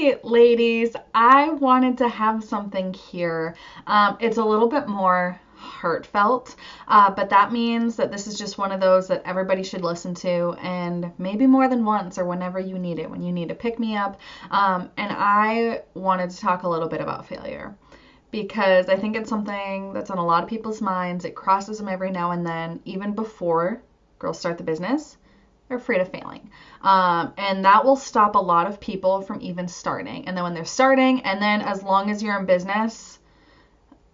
right, ladies, I wanted to have something here. It's a little bit more heartfelt, but that means that this is just one of those that everybody should listen to, and maybe more than once or whenever you need it, when you need to pick me up. And I wanted to talk a little bit about failure because I think it's something that's on a lot of people's minds. It crosses them every now and then, even before girls start the business. They're afraid of failing. And that will stop a lot of people from even starting. And then when they're starting, and then as long as you're in business,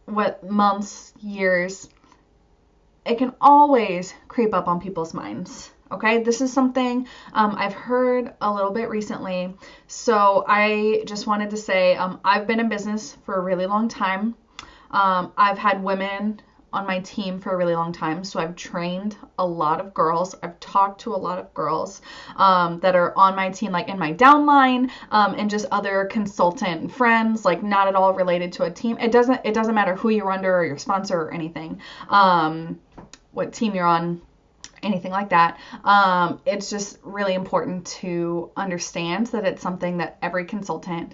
what months, years, it can always creep up on people's minds. Okay, this is something I've heard a little bit recently. So I just wanted to say I've been in business for a really long time. I've had women on my team for a really long time. So I've trained a lot of girls. I've talked to a lot of girls that are on my team, like in my downline, and just other consultant friends, like not at all related to a team. It doesn't matter who you're under or your sponsor or anything, what team you're on, anything like that. It's just really important to understand that it's something that every consultant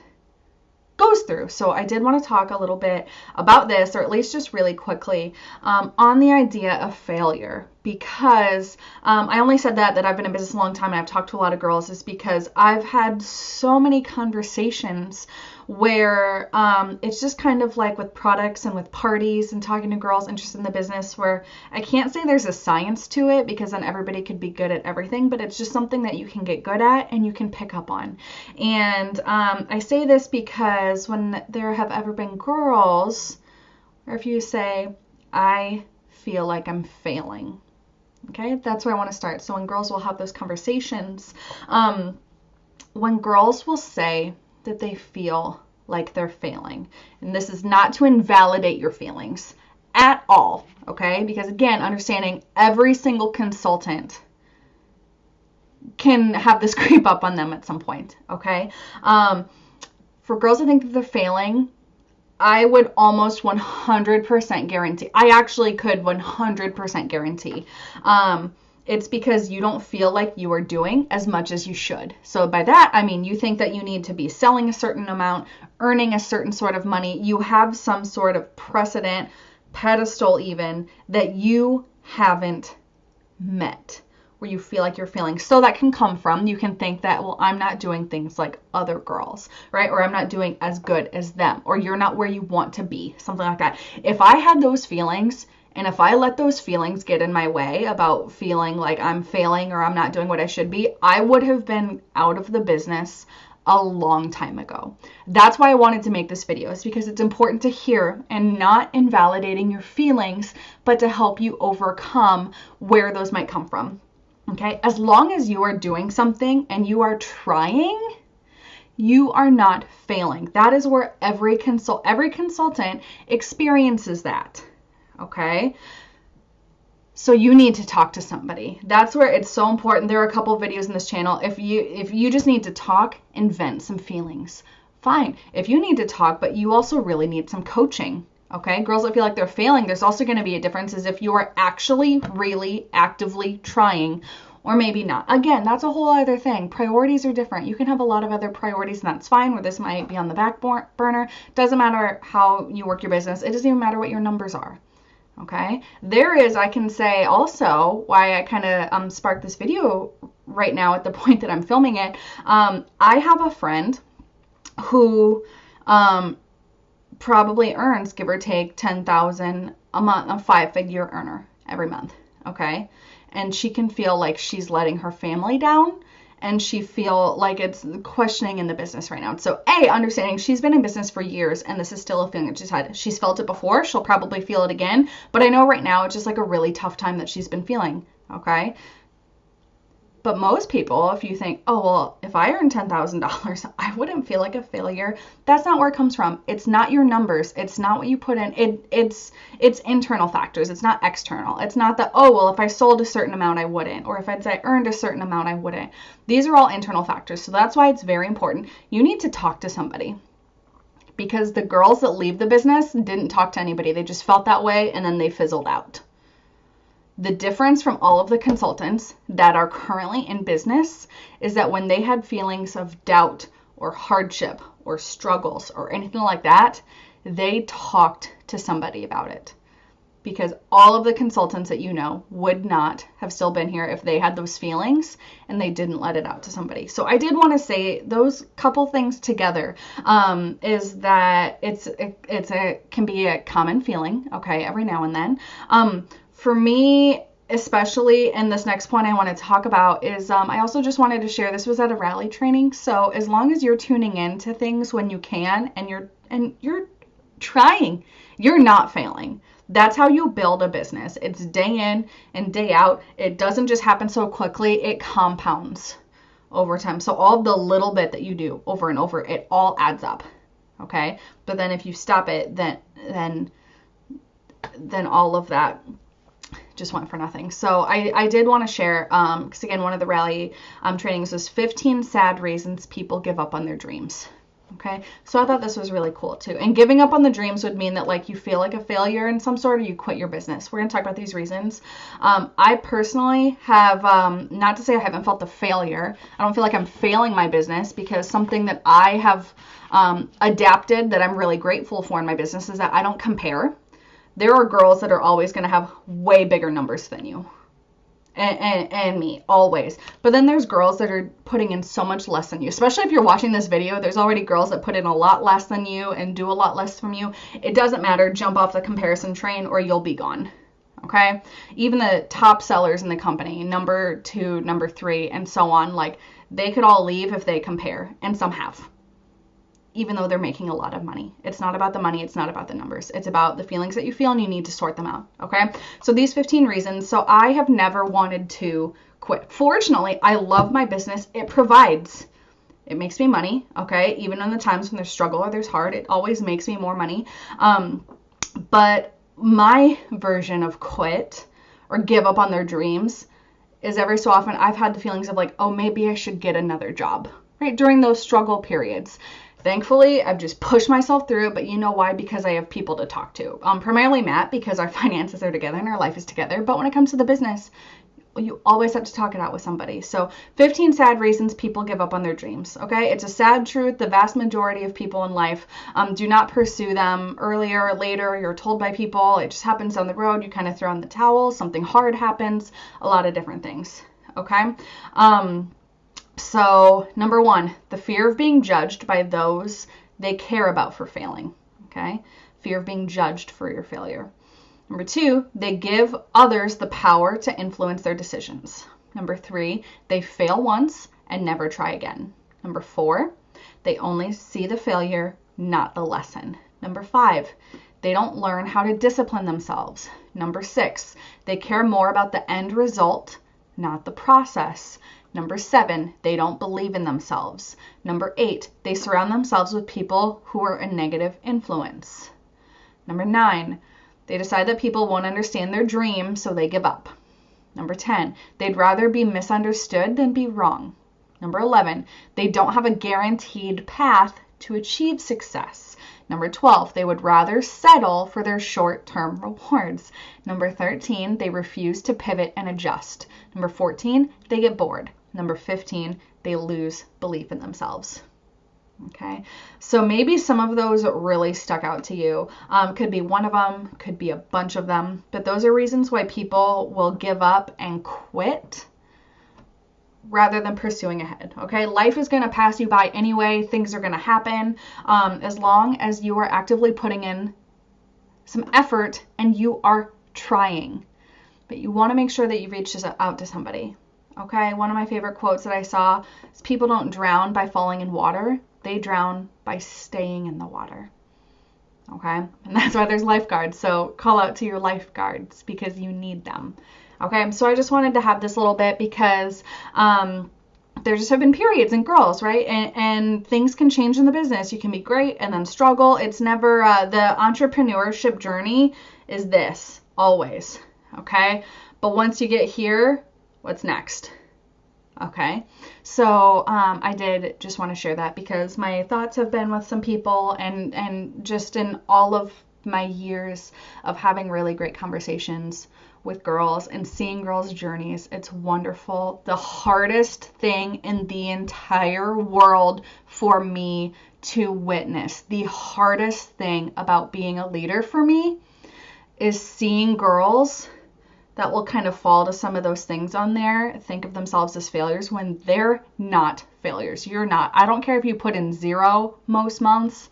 goes through. So I did want to talk a little bit about this, or at least just really quickly, on the idea of failure, because I only said that I've been in business a long time and I've talked to a lot of girls is because I've had so many conversations where it's just kind of like with products and with parties and talking to girls interested in the business, where I can't say there's a science to it because then everybody could be good at everything, but it's just something that you can get good at and you can pick up on. And I say this because when there have ever been girls, or if you say, I feel like I'm failing, okay, that's where I want to start. So when girls will have those conversations, when girls will say that they feel like they're failing, and this is not to invalidate your feelings at all, okay, because again, understanding every single consultant can have this creep up on them at some point, okay. For girls to think that they're failing, I would almost 100% guarantee, I actually could 100% guarantee, it's because you don't feel like you are doing as much as you should. So by that, I mean, you think that you need to be selling a certain amount, earning a certain sort of money. You have some sort of precedent, pedestal even, that you haven't met, where you feel like you're failing. So that can come from, you can think that, well, I'm not doing things like other girls, right? Or I'm not doing as good as them, or you're not where you want to be, something like that. If I had those feelings, and if I let those feelings get in my way about feeling like I'm failing or I'm not doing what I should be, I would have been out of the business a long time ago. That's why I wanted to make this video, is because it's important to hear, and not invalidating your feelings, but to help you overcome where those might come from. Okay, as long as you are doing something and you are trying, you are not failing. That is where every consultant experiences that. Okay, so you need to talk to somebody. That's where it's so important. There are a couple of videos in this channel. If you just need to talk and vent some feelings, fine. If you need to talk, but you also really need some coaching. Okay, girls that feel like they're failing, there's also going to be a difference is if you are actually really actively trying, or maybe not. Again, that's a whole other thing. Priorities are different. You can have a lot of other priorities, and that's fine, where this might be on the back burner. Doesn't matter how you work your business. It doesn't even matter what your numbers are. Okay, I can say also why I kind of sparked this video right now at the point that I'm filming it. I have a friend who probably earns, give or take, $10,000 a month, a 5-figure earner every month. Okay, and she can feel like she's letting her family down, and she feel like it's questioning in the business right now. So understanding she's been in business for years, and this is still a feeling that she's had. She's felt it before. She'll probably feel it again. But I know right now it's just like a really tough time that she's been feeling. Okay. But most people, if you think, oh, well, if I earned $10,000, I wouldn't feel like a failure. That's not where it comes from. It's not your numbers. It's not what you put in. It's internal factors. It's not external. It's not that, oh, well, if I sold a certain amount, I wouldn't. Or if I earned a certain amount, I wouldn't. These are all internal factors. So that's why it's very important. You need to talk to somebody. Because the girls that leave the business didn't talk to anybody. They just felt that way, and then they fizzled out. The difference from all of the consultants that are currently in business is that when they had feelings of doubt or hardship or struggles or anything like that, they talked to somebody about it. Because all of the consultants that you know would not have still been here if they had those feelings and they didn't let it out to somebody. So I did want to say those couple things together, is that it can be a common feeling, okay, every now and then. For me, especially, and this next point I want to talk about is, I also just wanted to share, this was at a rally training. So as long as you're tuning into things when you can and you're trying, you're not failing. That's how you build a business. It's day in and day out. It doesn't just happen so quickly. It compounds over time. So all the little bit that you do over and over, it all adds up. Okay? But then if you stop it, then all of that just went for nothing. So I did want to share, because again, one of the rally trainings was 15 sad reasons people give up on their dreams. Okay, so I thought this was really cool too. And giving up on the dreams would mean that like you feel like a failure in some sort, or you quit your business. We're going to talk about these reasons. I personally have, not to say I haven't felt the failure. I don't feel like I'm failing my business, because something that I have adapted that I'm really grateful for in my business is that I don't compare. There are girls that are always going to have way bigger numbers than you. And me, always. But then there's girls that are putting in so much less than you. Especially if you're watching this video, there's already girls that put in a lot less than you and do a lot less from you. It doesn't matter. Jump off the comparison train or you'll be gone. Okay? Even the top sellers in the company, number 2, number 3, and so on, like, they could all leave if they compare. And some have. Even though they're making a lot of money. It's not about the money. It's not about the numbers. It's about the feelings that you feel, and you need to sort them out. Okay? So these 15 reasons. So I have never wanted to quit. Fortunately, I love my business. It provides. It makes me money. Okay? Even in the times when there's struggle or there's hard, it always makes me more money. But my version of quit or give up on their dreams is every so often I've had the feelings of like, oh, maybe I should get another job. Right? During those struggle periods. Thankfully, I've just pushed myself through it, but you know why? Because I have people to talk to. Primarily Matt, because our finances are together and our life is together. But when it comes to the business, you always have to talk it out with somebody. So 15 sad reasons people give up on their dreams. Okay? It's a sad truth. The vast majority of people in life do not pursue them earlier or later. You're told by people. It just happens on the road. You kind of throw in the towel. Something hard happens. A lot of different things. Okay? So, number 1, the fear of being judged by those they care about for failing. Okay? Fear of being judged for your failure. Number 2, they give others the power to influence their decisions. Number 3, they fail once and never try again. Number 4, they only see the failure, not the lesson. Number 5, they don't learn how to discipline themselves. Number 6, they care more about the end result, not the process. Number 7, they don't believe in themselves. Number 8, they surround themselves with people who are a negative influence. Number 9, they decide that people won't understand their dream, so they give up. Number 10, they'd rather be misunderstood than be wrong. Number 11, they don't have a guaranteed path to achieve success. Number 12, they would rather settle for their short-term rewards. Number 13, they refuse to pivot and adjust. Number 14, they get bored. Number 15, they lose belief in themselves. Okay, so maybe some of those really stuck out to you. Could be one of them, could be a bunch of them, but those are reasons why people will give up and quit rather than pursuing ahead. Okay, life is going to pass you by anyway. Things are going to happen. As long as you are actively putting in some effort and you are trying, but you want to make sure that you reach out to somebody. Okay, one of my favorite quotes that I saw is people don't drown by falling in water. They drown by staying in the water. Okay, and that's why there's lifeguards. So call out to your lifeguards because you need them. Okay, so I just wanted to have this little bit because there just have been periods in girls, right? And things can change in the business. You can be great and then struggle. It's never, the entrepreneurship journey is this, always. Okay, but once you get here, what's next? Okay, so I did just want to share that because my thoughts have been with some people and just in all of my years of having really great conversations with girls and seeing girls' journeys. It's wonderful. The hardest thing in the entire world for me to witness, the hardest thing about being a leader for me, is seeing girls that will kind of fall to some of those things on there, think of themselves as failures when they're not failures. You're not. I don't care if you put in 0 most months.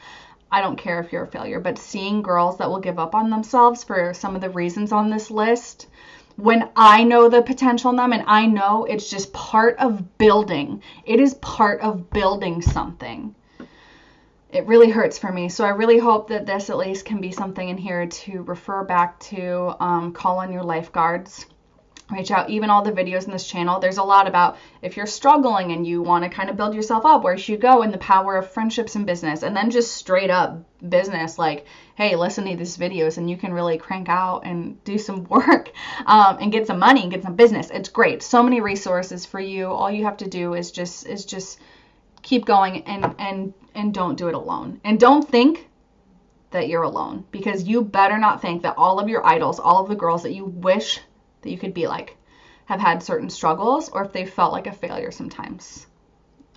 I don't care if you're a failure. But seeing girls that will give up on themselves for some of the reasons on this list, when I know the potential in them and I know it's just part of building, it is part of building something. It really hurts for me. So I really hope that this at least can be something in here to refer back to. Call on your lifeguards. Reach out. Even all the videos in this channel, there's a lot about if you're struggling and you want to kind of build yourself up, where should you go, and the power of friendships in business. And then just straight up business, like, hey, listen to these videos and you can really crank out and do some work and get some money and get some business. It's great. So many resources for you. All you have to do is just keep going and don't do it alone. And don't think that you're alone, because you better not think that all of your idols, all of the girls that you wish that you could be like, have had certain struggles, or if they felt like a failure sometimes.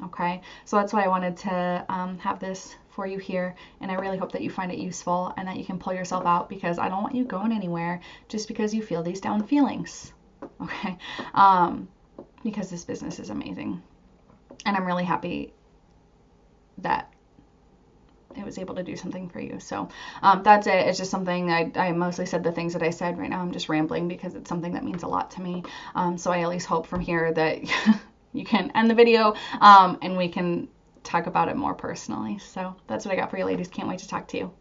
Okay, so that's why I wanted to have this for you here, and I really hope that you find it useful and that you can pull yourself out, because I don't want you going anywhere just because you feel these down feelings. Okay, because this business is amazing, and I'm really happy that it was able to do something for you. So that's it. It's just something I mostly said the things that I said. Right now I'm just rambling because it's something that means a lot to me. So I at least hope from here that you can end the video and we can talk about it more personally. So that's what I got for you, ladies. Can't wait to talk to you.